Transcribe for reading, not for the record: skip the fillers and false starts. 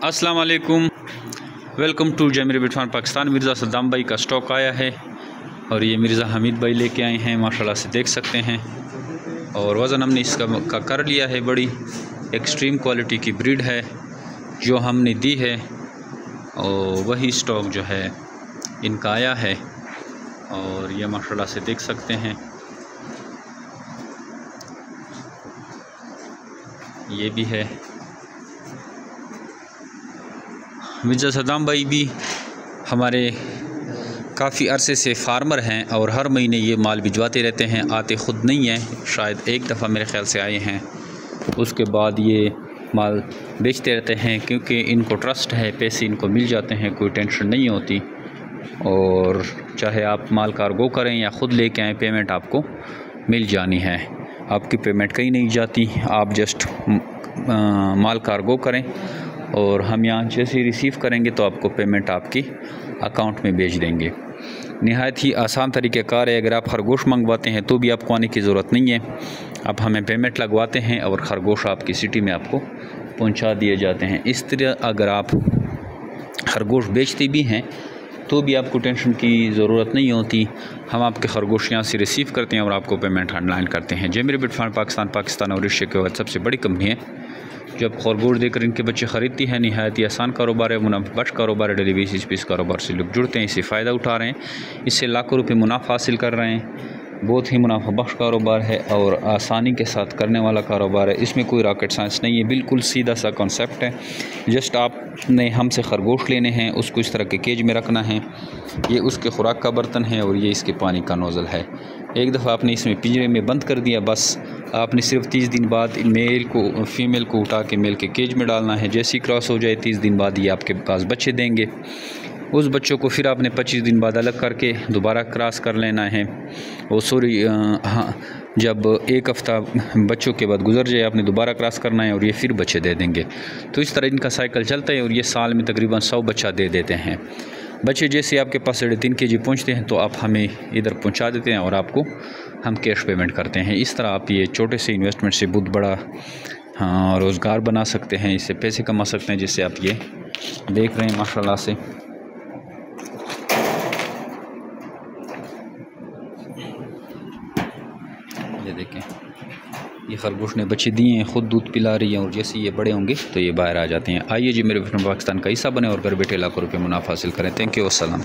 अस्सलाम वालेकुम, welcome to जमीर बिटवान पाकिस्तान। मिर्ज़ा सद्दाम भाई का स्टॉक आया है और ये मिर्ज़ा हमीद भाई लेके आए हैं, माशाल्लाह से देख सकते हैं। और वज़न हमने इसका कर लिया है, बड़ी एक्सट्रीम क्वालिटी की ब्रीड है जो हमने दी है और वही स्टॉक जो है इनका आया है। और ये माशाल्लाह से देख सकते हैं, ये भी है। मिर्ज़ा सद्दाम भाई भी हमारे काफ़ी अरसे से फार्मर हैं और हर महीने ये माल भिजवाते रहते हैं, आते ख़ुद नहीं हैं। शायद एक दफ़ा मेरे ख़्याल से आए हैं, उसके बाद ये माल बेचते रहते हैं क्योंकि इनको ट्रस्ट है, पैसे इनको मिल जाते हैं, कोई टेंशन नहीं होती। और चाहे आप माल कार्गो करें या ख़ुद लेके आएँ, पेमेंट आपको मिल जानी है। आपकी पेमेंट कहीं नहीं जाती, आप जस्ट माल कार्गो करें और हम यहाँ जैसे ही रिसीव करेंगे तो आपको पेमेंट आपकी अकाउंट में भेज देंगे। निहायत ही आसान तरीक़ेकार है। अगर आप खरगोश मंगवाते हैं तो भी आपको आने की ज़रूरत नहीं है, आप हमें पेमेंट लगवाते हैं और खरगोश आपकी सिटी में आपको पहुंचा दिए जाते हैं। इस तरह अगर आप खरगोश बेचते भी हैं तो भी आपको टेंशन की ज़रूरत नहीं होती। हम आपके खरगोश यहाँ से रिसीव करते हैं और आपको पेमेंट ऑनलाइन करते हैं। जमीर बिटवान पाकिस्तान और एशिया के बाद सबसे बड़ी कंपनी है जो अब खरगोश देकर इनके बच्चे ख़रीदती है। निहायत ही आसान कारोबार है, मुनाफा बख्श कारोबार है। डेली बेसिस पे इस कारोबार से लोग जुड़ते हैं, इससे फ़ायदा उठा रहे हैं, इससे लाखों रुपए मुनाफा हासिल कर रहे हैं। बहुत ही मुनाफा बख्श कारोबार है और आसानी के साथ करने वाला कारोबार है। इसमें कोई रॉकेट साइंस नहीं है, बिल्कुल सीधा सा कॉन्सेप्ट है। जस्ट आपने हमसे खरगोश लेने हैं, उसको इस तरह के केज में रखना है। ये उसके खुराक का बर्तन है और ये इसके पानी का नोज़ल है। एक दफ़ा आपने इसमें पिंजरे में बंद कर दिया, बस आपने सिर्फ 30 दिन बाद फीमेल को उठा के मेल के केज में डालना है। जैसे ही क्रॉस हो जाए 30 दिन बाद ये आपके पास बच्चे देंगे। उस बच्चों को फिर आपने 25 दिन बाद अलग करके दोबारा क्रॉस कर लेना है। वो जब एक हफ़्ता बच्चों के बाद गुजर जाए आपने दोबारा क्रॉस करना है और ये फिर बच्चे दे देंगे। तो इस तरह इनका साइकिल चलता है और ये साल में तकरीबन 100 बच्चा दे देते हैं। बच्चे जैसे आपके पास 3.5 kg पहुँचते हैं तो आप हमें इधर पहुँचा देते हैं और आपको हम कैश पेमेंट करते हैं। इस तरह आप ये छोटे से इन्वेस्टमेंट से बहुत बड़ा रोज़गार बना सकते हैं, इससे पैसे कमा सकते हैं, जिससे आप ये देख रहे हैं माशाल्लाह से। ये देखें, ये खरगोश ने बच्चे दिए हैं, ख़ुद दूध पिला रही है और जैसे ये बड़े होंगे तो ये बाहर आ जाते हैं। आइए जी मेरे पाकिस्तान का हिस्सा बने और घर बैठे लाखों रुपये मुनाफा हासिल करें। थैंक यू, अस्सलाम।